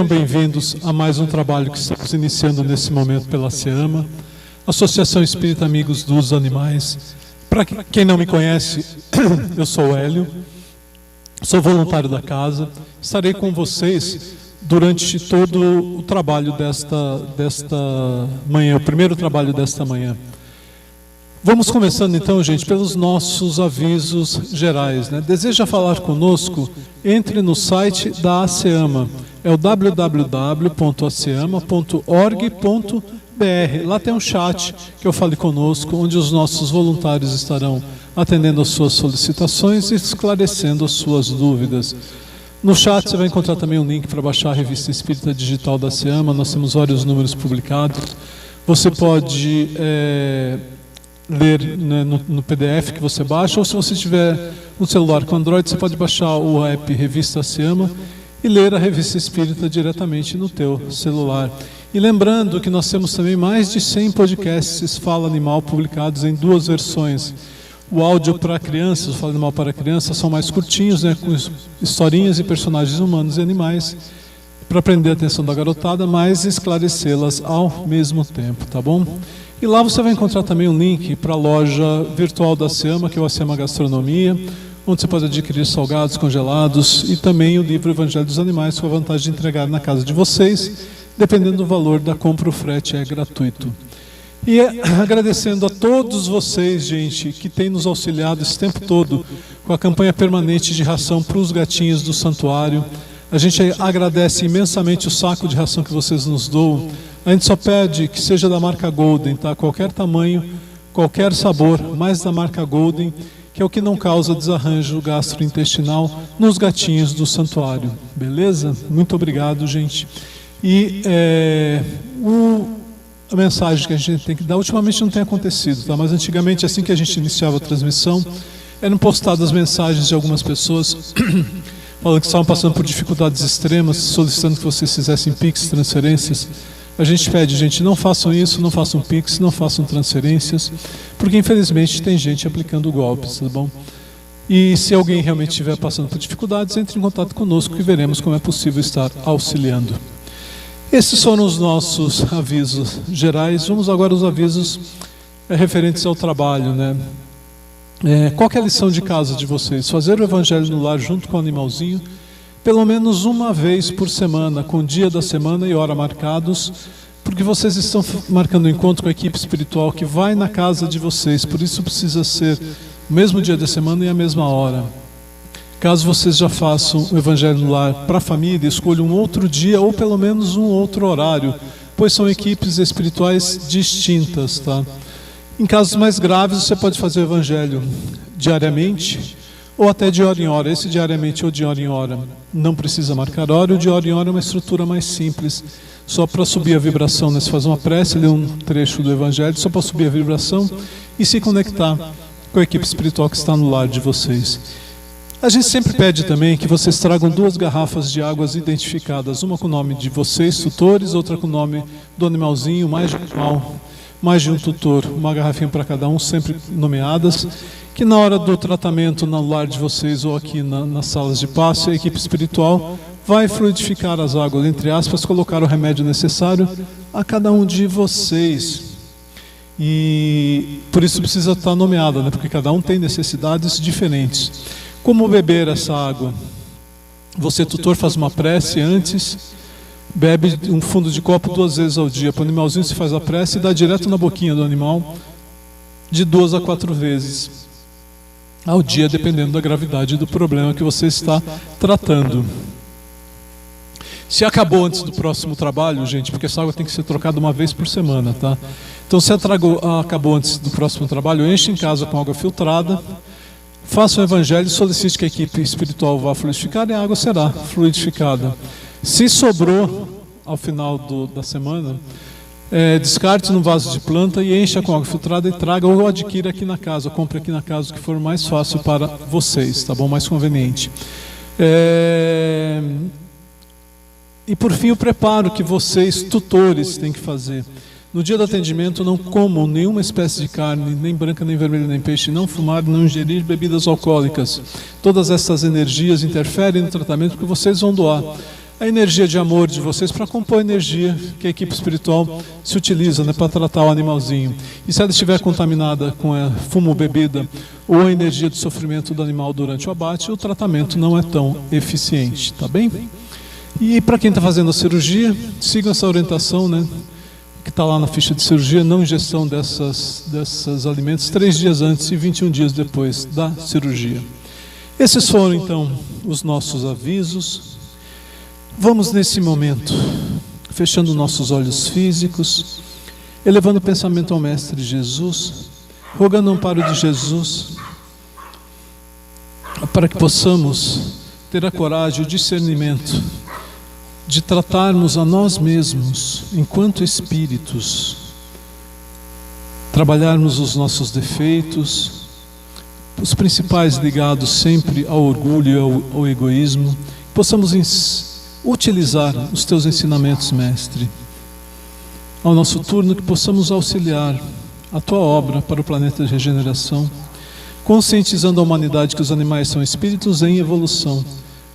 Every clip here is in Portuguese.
Sejam bem-vindos a mais um trabalho que estamos iniciando nesse momento pela SEAMA, Associação Espírita Amigos dos Animais. Para quem não me conhece, eu sou o Hélio, sou voluntário da casa, estarei com vocês durante todo o trabalho desta manhã, o primeiro trabalho desta manhã. Vamos começando então, gente, pelos nossos avisos gerais, né? Deseja falar conosco? Entre no site da ASEAMA, é o www.aseama.org.br. Lá tem um chat que eu fale conosco, onde os nossos voluntários estarão atendendo às suas solicitações e esclarecendo as suas dúvidas. No chat você vai encontrar também um link para baixar a revista Espírita Digital da ASEAMA. Nós temos vários números publicados. Você pode ler, né, no PDF que você baixa, ou se você tiver um celular com Android, você pode baixar o app Revista ASEAMA e ler a Revista Espírita diretamente no teu celular. E lembrando que nós temos também mais de 100 podcasts Fala Animal publicados em duas versões. O áudio para crianças, o Fala Animal para crianças, são mais curtinhos, né, com historinhas e personagens humanos e animais, para prender a atenção da garotada, mas esclarecê-las ao mesmo tempo, tá bom? E lá você vai encontrar também um link para a loja virtual da ASEAMA, que é o ASEAMA Gastronomia, onde você pode adquirir salgados, congelados e também o livro Evangelho dos Animais, com a vantagem de entregar na casa de vocês. Dependendo do valor da compra, o frete é gratuito. E agradecendo a todos vocês, gente, que têm nos auxiliado esse tempo todo com a campanha permanente de ração para os gatinhos do santuário. A gente agradece imensamente o saco de ração que vocês nos doam. A gente só pede que seja da marca Golden, tá? Qualquer tamanho, qualquer sabor, mais da marca Golden, que é o que não causa desarranjo gastrointestinal nos gatinhos do santuário. Beleza? Muito obrigado, gente. E a mensagem que a gente tem que dar, ultimamente não tem acontecido, tá? Mas antigamente, assim que a gente iniciava a transmissão, eram postadas mensagens de algumas pessoas falando que estavam passando por dificuldades extremas, solicitando que vocês fizessem PIX, transferências. A gente pede, gente, não façam isso, não façam PIX, não façam transferências, porque infelizmente tem gente aplicando golpes, tá bom? E se alguém realmente estiver passando por dificuldades, entre em contato conosco e veremos como é possível estar auxiliando. Esses foram os nossos avisos gerais. Vamos agora aos avisos referentes ao trabalho, né? Qual que é a lição de casa de vocês? Fazer o Evangelho no lar junto com o animalzinho, pelo menos uma vez por semana, com o dia da semana e hora marcados, porque vocês estão marcando um encontro com a equipe espiritual que vai na casa de vocês, por isso precisa ser o mesmo dia da semana e a mesma hora. Caso vocês já façam o Evangelho no lar para a família, escolham um outro dia ou pelo menos um outro horário, pois são equipes espirituais distintas, tá? Em casos mais graves, você pode fazer o Evangelho diariamente ou até de hora em hora. Esse diariamente ou de hora em hora não precisa marcar hora. O de hora em hora é uma estrutura mais simples, só para subir a vibração, né? Você faz uma prece, lê um trecho do Evangelho, só para subir a vibração e se conectar com a equipe espiritual que está no lar de vocês. A gente sempre pede também que vocês tragam 2 garrafas de águas identificadas, uma com o nome de vocês, tutores, outra com o nome do animalzinho, mais de um tutor, uma garrafinha para cada um, sempre nomeadas, que na hora do tratamento no lar de vocês ou aqui nas salas de passe, a equipe espiritual vai fluidificar as águas, entre aspas, colocar o remédio necessário a cada um de vocês. E por isso precisa estar nomeada, né? Porque cada um tem necessidades diferentes. Como beber essa água? Você, tutor, faz uma prece antes, bebe um fundo de copo 2 vezes ao dia. Para o animalzinho se faz a prece e dá direto na boquinha do animal, de 2 a 4 vezes ao dia, dependendo da gravidade do problema que você está tratando. Se acabou antes do próximo trabalho, gente, porque essa água tem que ser trocada uma vez por semana, tá? Então se acabou antes do próximo trabalho, enche em casa com água filtrada, faça o Evangelho, solicite que a equipe espiritual vá fluidificar e a água será fluidificada. Se sobrou ao final da semana, descarte no vaso de planta e encha com água filtrada e traga ou adquira aqui na casa, compre aqui na casa, o que for mais fácil para vocês, tá bom? Mais conveniente. E por fim o preparo que vocês, tutores, têm que fazer. No dia do atendimento, não comam nenhuma espécie de carne, nem branca, nem vermelha, nem peixe, não fumar, não ingerir bebidas alcoólicas. Todas essas energias interferem no tratamento que vocês vão doar. a energia de amor de vocês para compor a energia que a equipe espiritual se utiliza, né, para tratar o animalzinho. E se ela estiver contaminada com fumo, bebida ou a energia de sofrimento do animal durante o abate, o tratamento não é tão eficiente, tá bem? E para quem está fazendo a cirurgia, siga essa orientação, né, que está lá na ficha de cirurgia: não ingestão desses alimentos 3 dias antes e 21 dias depois da cirurgia. Esses foram então os nossos avisos. Vamos nesse momento, fechando nossos olhos físicos, elevando o pensamento ao Mestre Jesus, rogando o amparo de Jesus, para que possamos ter a coragem e o discernimento de tratarmos a nós mesmos enquanto espíritos, trabalharmos os nossos defeitos, os principais ligados sempre ao orgulho e ao egoísmo, possamos utilizar os teus ensinamentos, Mestre. Ao nosso turno, que possamos auxiliar a tua obra para o planeta de regeneração, conscientizando a humanidade que os animais são espíritos em evolução,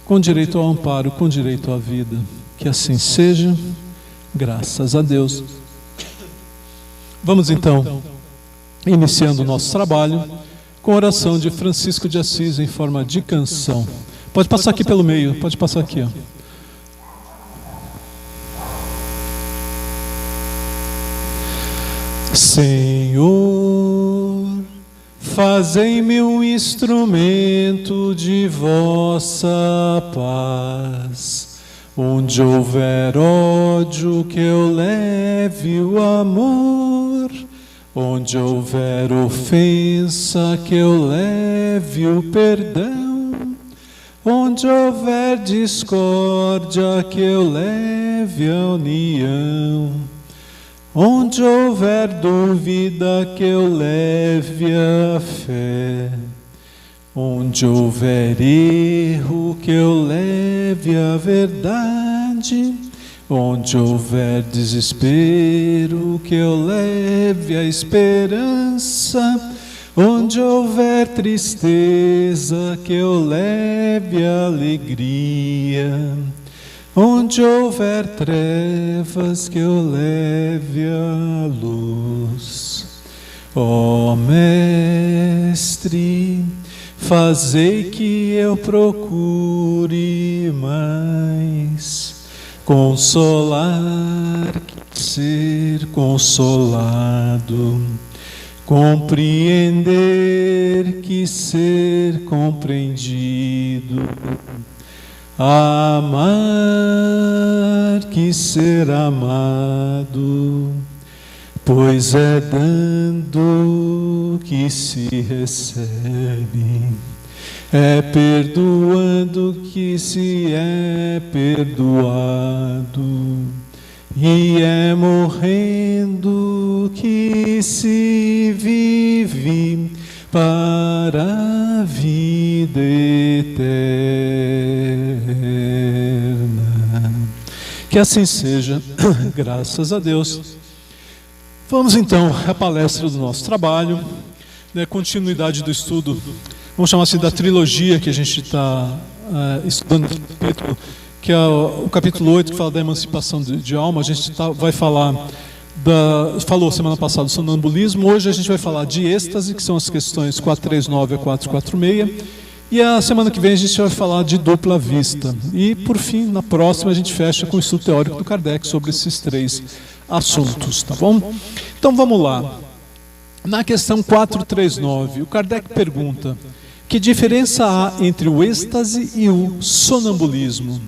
com direito ao amparo, com direito à vida. Que assim seja, graças a Deus. Vamos então, iniciando o nosso trabalho, com a oração de Francisco de Assis em forma de canção. Pode passar aqui pelo meio, pode passar aqui, ó. Senhor, fazei-me um instrumento de vossa paz. Onde houver ódio, que eu leve o amor. Onde houver ofensa, que eu leve o perdão. Onde houver discórdia, que eu leve a união. Onde houver dúvida, que eu leve a fé. Onde houver erro, que eu leve a verdade. Onde houver desespero, que eu leve a esperança. Onde houver tristeza, que eu leve a alegria. Onde houver trevas, que eu leve a luz. Ó Mestre, fazei que eu procure mais consolar que ser consolado, compreender que ser compreendido, amar que ser amado, pois é dando que se recebe, é perdoando que se é perdoado, e é morrendo que se vive para a vida eterna. Que assim seja, graças a Deus. Vamos então à palestra do nosso trabalho, né, continuidade do estudo, vamos chamar assim, da trilogia que a gente está estudando nesse capítulo, que é o capítulo 8, que fala da emancipação de alma. A gente vai falar, falou semana passada do sonambulismo, hoje a gente vai falar de êxtase, que são as questões 439 a 446, e a semana que vem a gente vai falar de dupla vista. E por fim, na próxima, a gente fecha com o estudo teórico do Kardec sobre esses 3 assuntos, tá bom? Então vamos lá. Na questão 439, o Kardec pergunta: que diferença há entre o êxtase e o sonambulismo?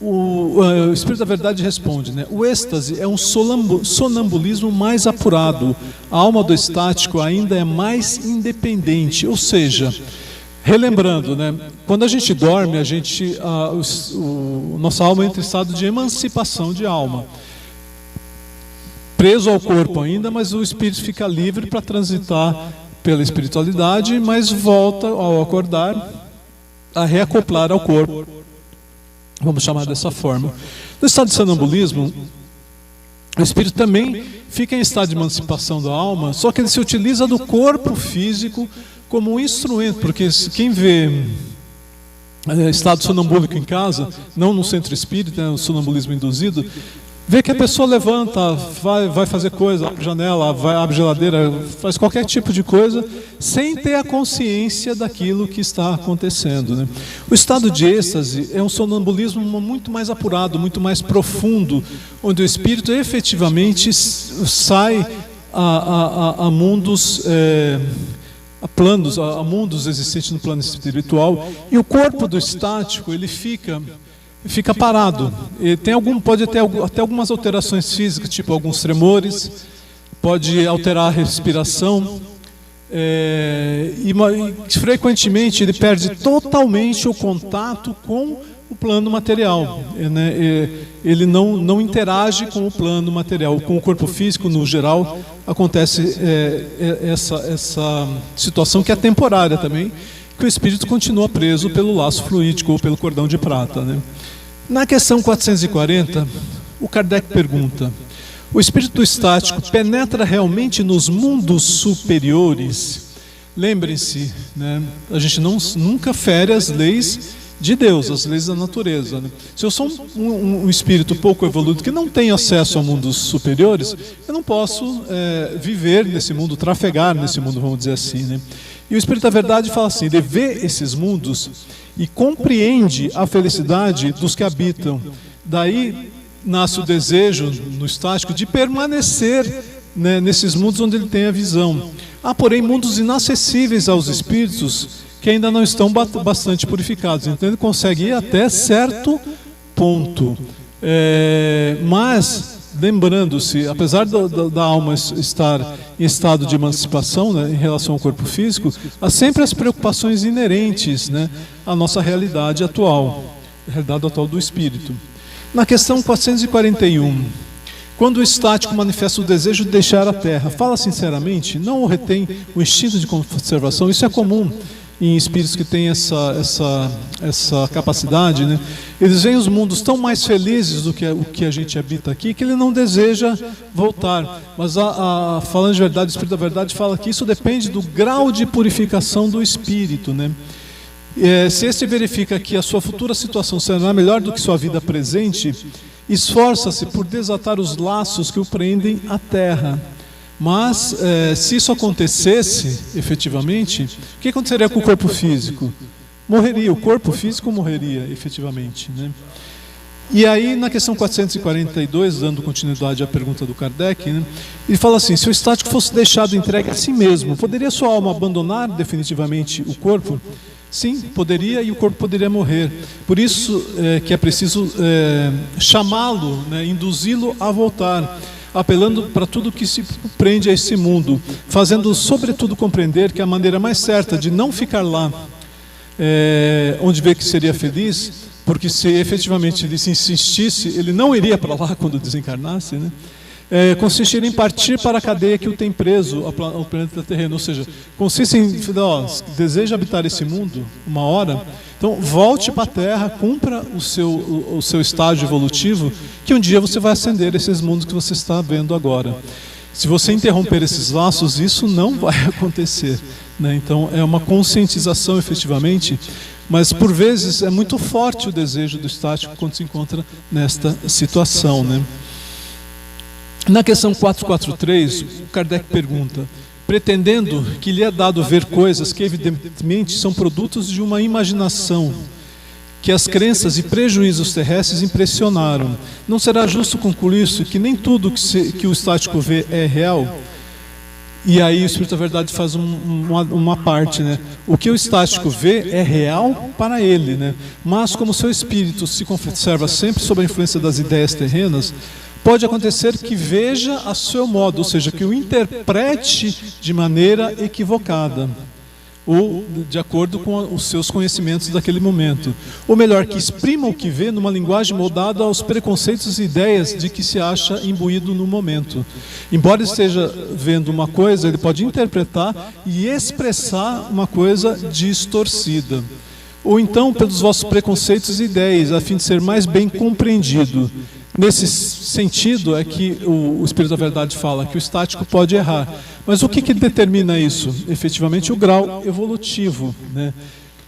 O Espírito da Verdade responde, né? O êxtase é um sonambulismo mais apurado. A alma do estático ainda é mais independente, ou seja, relembrando, né? Quando a gente dorme, nossa alma entra em estado de emancipação de alma, preso ao corpo ainda, mas o espírito fica livre para transitar pela espiritualidade, mas volta ao acordar a reacoplar ao corpo. Vamos chamar dessa forma. No estado de sonambulismo, o espírito também fica em estado de emancipação da alma, só que ele se utiliza do corpo físico como um instrumento, porque quem vê estado sonambúlico em casa, não no centro espírita, o sonambulismo induzido, vê que a pessoa levanta, vai fazer coisa, abre janela, abre geladeira, faz qualquer tipo de coisa, sem ter a consciência daquilo que está acontecendo, né? O estado de êxtase é um sonambulismo muito mais apurado, muito mais profundo, onde o espírito efetivamente sai a mundos... a planos, a mundos existentes no plano espiritual, e o corpo do estático ele fica parado. E pode ter até algumas alterações físicas, tipo alguns tremores, pode alterar a respiração, e frequentemente ele perde totalmente o contato com o plano material, né? Ele não interage com o plano material, com o corpo físico no geral. Acontece essa situação que é temporária também, que o espírito continua preso pelo laço fluídico ou pelo cordão de prata, né? Na questão 440, o Kardec pergunta: o espírito estático penetra realmente nos mundos superiores? Lembrem-se, né? A gente nunca fere as leis de Deus, as leis da natureza, né? Se eu sou um espírito pouco evoluído que não tem acesso a mundos superiores, eu não posso viver nesse mundo, trafegar nesse mundo, vamos dizer assim, né? E o Espírito da Verdade fala assim: ele vê esses mundos e compreende a felicidade dos que habitam. Daí nasce o desejo no estático de permanecer, né, nesses mundos onde ele tem a visão. Há, porém, mundos inacessíveis aos espíritos que ainda não estão bastante purificados. Então ele consegue ir até certo ponto. Mas, lembrando-se, apesar da alma estar em estado de emancipação, né, em relação ao corpo físico, há sempre as preocupações inerentes, né, à nossa realidade atual, a realidade atual do espírito. Na questão 441, quando o estático manifesta o desejo de deixar a Terra, fala sinceramente, não o retém o instinto de conservação? Isso é comum em espíritos que têm essa capacidade, né? Eles veem os mundos tão mais felizes do que o que a gente habita aqui, que ele não deseja voltar. Mas falando de verdade, o Espírito da Verdade fala que isso depende do grau de purificação do espírito, né? Se este verifica que a sua futura situação será melhor do que sua vida presente, esforça-se por desatar os laços que o prendem à terra. Mas, se isso acontecesse, efetivamente, o que aconteceria com o corpo físico? Morreria, o corpo físico morreria, efetivamente, né? E aí, na questão 442, dando continuidade à pergunta do Kardec, né, ele fala assim: se o estático fosse deixado entregue a si mesmo, poderia sua alma abandonar definitivamente o corpo? Sim, poderia, e o corpo poderia morrer. Por isso que é preciso chamá-lo, né, induzi-lo a voltar, apelando para tudo que se prende a esse mundo, fazendo sobretudo compreender que a maneira mais certa de não ficar lá, onde vê que seria feliz, porque se efetivamente ele se insistisse, ele não iria para lá quando desencarnasse, né? Consistiria em partir para a cadeia que o tem preso ao planeta terreno. Ou seja, consiste em, deseja habitar esse mundo uma hora, então volte para a Terra, cumpra o seu estágio evolutivo, que um dia você vai ascender esses mundos que você está vendo agora. Se você interromper esses laços, isso não vai acontecer, né? Então é uma conscientização efetivamente, mas por vezes é muito forte o desejo do estático quando se encontra nesta situação, né? Na questão 443, o Kardec pergunta: pretendendo que lhe é dado ver coisas que evidentemente são produtos de uma imaginação, que as crenças e prejuízos terrestres impressionaram, não será justo concluir-se que nem tudo que o estático vê é real? E aí o Espírito da Verdade faz uma parte, né? O que o estático vê é real para ele, né? Mas como seu espírito se conserva sempre sob a influência das ideias terrenas, pode acontecer que veja a seu modo, ou seja, que o interprete de maneira equivocada, ou de acordo com os seus conhecimentos daquele momento. Ou melhor, que exprima o que vê numa linguagem moldada aos preconceitos e ideias de que se acha imbuído no momento. Embora esteja vendo uma coisa, ele pode interpretar e expressar uma coisa distorcida. Ou então, pelos vossos preconceitos e ideias, a fim de ser mais bem compreendido. Nesse sentido é que o Espírito da Verdade fala que o estático pode errar. Mas o que determina isso? Efetivamente o grau evolutivo, né?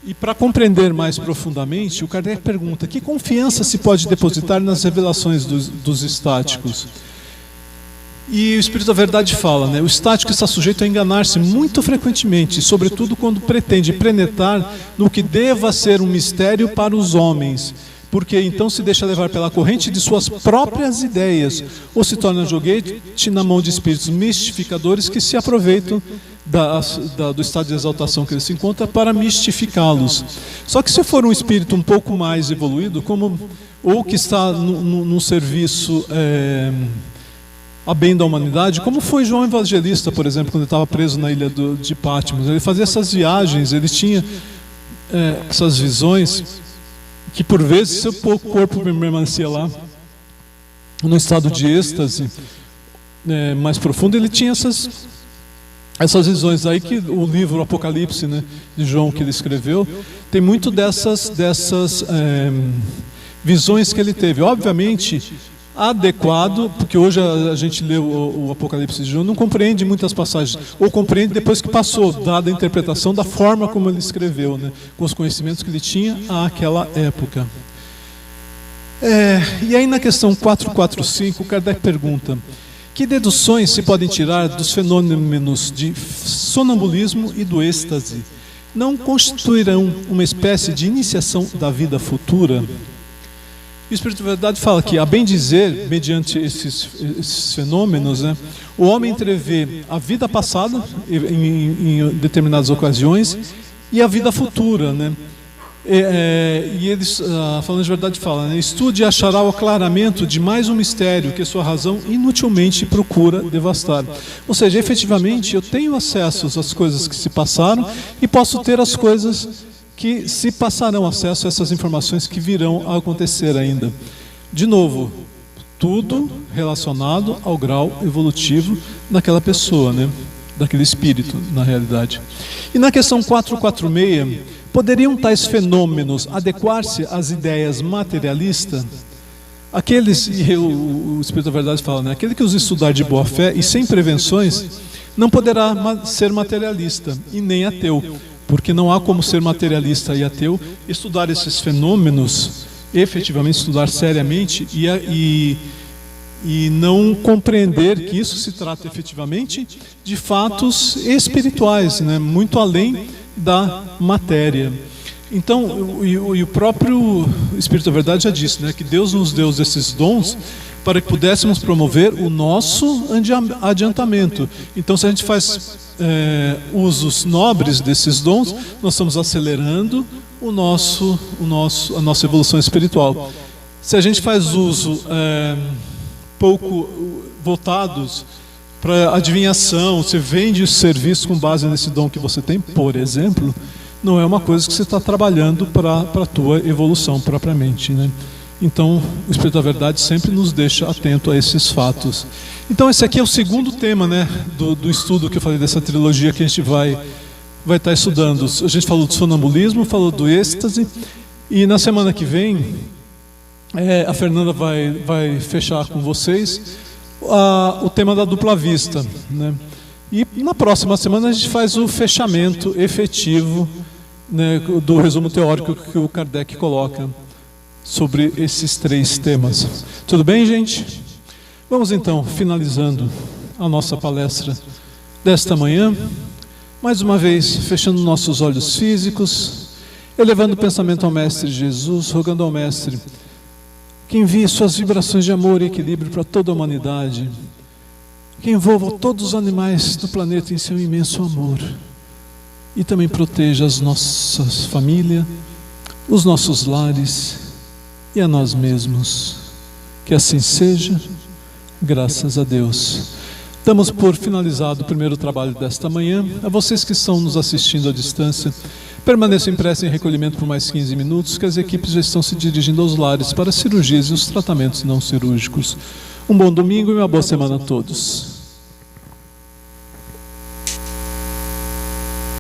E para compreender mais profundamente, o Kardec pergunta: que confiança se pode depositar nas revelações dos estáticos? E o Espírito da Verdade fala, né? O estático está sujeito a enganar-se muito frequentemente, sobretudo quando pretende penetrar no que deva ser um mistério para os homens, porque então se deixa levar pela corrente de suas próprias ideias, ou se torna joguete na mão de espíritos mistificadores que se aproveitam do estado de exaltação que ele se encontra para mistificá-los. Só que se for um espírito um pouco mais evoluído, ou que está num serviço a bem da humanidade, como foi João Evangelista, por exemplo, quando ele estava preso na ilha de Patmos. Ele fazia essas viagens, ele tinha essas visões, que por vezes seu corpo permanecia lá, num estado de êxtase mais profundo, ele tinha essas visões aí, que o livro Apocalipse, né, de João, que ele escreveu, tem muito dessas visões que ele teve. Obviamente, adequado, porque hoje a gente lê o Apocalipse de João, não compreende muitas passagens, ou compreende depois que passou, dada a interpretação da forma como ele escreveu, né, com os conhecimentos que ele tinha àquela época. E aí na questão 445, Kardec pergunta: que deduções se podem tirar dos fenômenos de sonambulismo e do êxtase? Não constituirão uma espécie de iniciação da vida futura? O Espírito da Verdade fala que, a bem dizer, mediante esses fenômenos, né, o homem entrevê a vida passada, em determinadas ocasiões, e a vida futura, né? E eles, falando de verdade, falam, né, estude e achará o aclaramento de mais um mistério que sua razão inutilmente procura devastar. Ou seja, efetivamente, eu tenho acesso às coisas que se passaram e posso ter as coisas que se passarão, acesso a essas informações que virão a acontecer ainda. De novo, tudo relacionado ao grau evolutivo daquela pessoa, né? Daquele espírito, na realidade. E na questão 446, poderiam tais fenômenos adequar-se às ideias materialistas? Aqueles, e o Espírito da Verdade fala, né? Aquele que os estudar de boa fé e sem prevenções, não poderá ser materialista e nem ateu, porque não há como ser materialista e ateu, estudar esses fenômenos, efetivamente estudar seriamente e não compreender que isso se trata efetivamente de fatos espirituais, né? Muito além da matéria. Então, o próprio Espírito da Verdade já disse, né, que Deus nos deu esses dons para que pudéssemos promover o nosso adiantamento. Então, se a gente faz usos nobres desses dons, nós estamos acelerando a nossa evolução espiritual. Se a gente faz uso pouco voltados para adivinhação, você vende o serviço com base nesse dom que você tem, por exemplo, não é uma coisa que você está trabalhando para a tua evolução propriamente, né? Então, o Espírito da Verdade sempre nos deixa atento a esses fatos. Então, esse aqui é o segundo tema, né, do estudo que eu falei, dessa trilogia que a gente vai estar estudando. A gente falou do sonambulismo, falou do êxtase, e na semana que vem, a Fernanda vai fechar com vocês o tema da dupla vista, né? E na próxima semana a gente faz o fechamento efetivo, né, do resumo teórico que o Kardec coloca sobre esses três temas. Tudo bem, gente? Vamos então, finalizando a nossa palestra desta manhã, mais uma vez, fechando nossos olhos físicos, elevando o pensamento ao Mestre Jesus, rogando ao Mestre que envie suas vibrações de amor e equilíbrio para toda a humanidade, que envolva todos os animais do planeta em seu imenso amor e também proteja as nossas famílias, os nossos lares e a nós mesmos. Que assim seja, graças a Deus. Damos por finalizado o primeiro trabalho desta manhã. A vocês que estão nos assistindo à distância, permaneçam em prece em recolhimento por mais 15 minutos, que as equipes já estão se dirigindo aos lares para cirurgias e os tratamentos não cirúrgicos. Um bom domingo e uma boa semana a todos.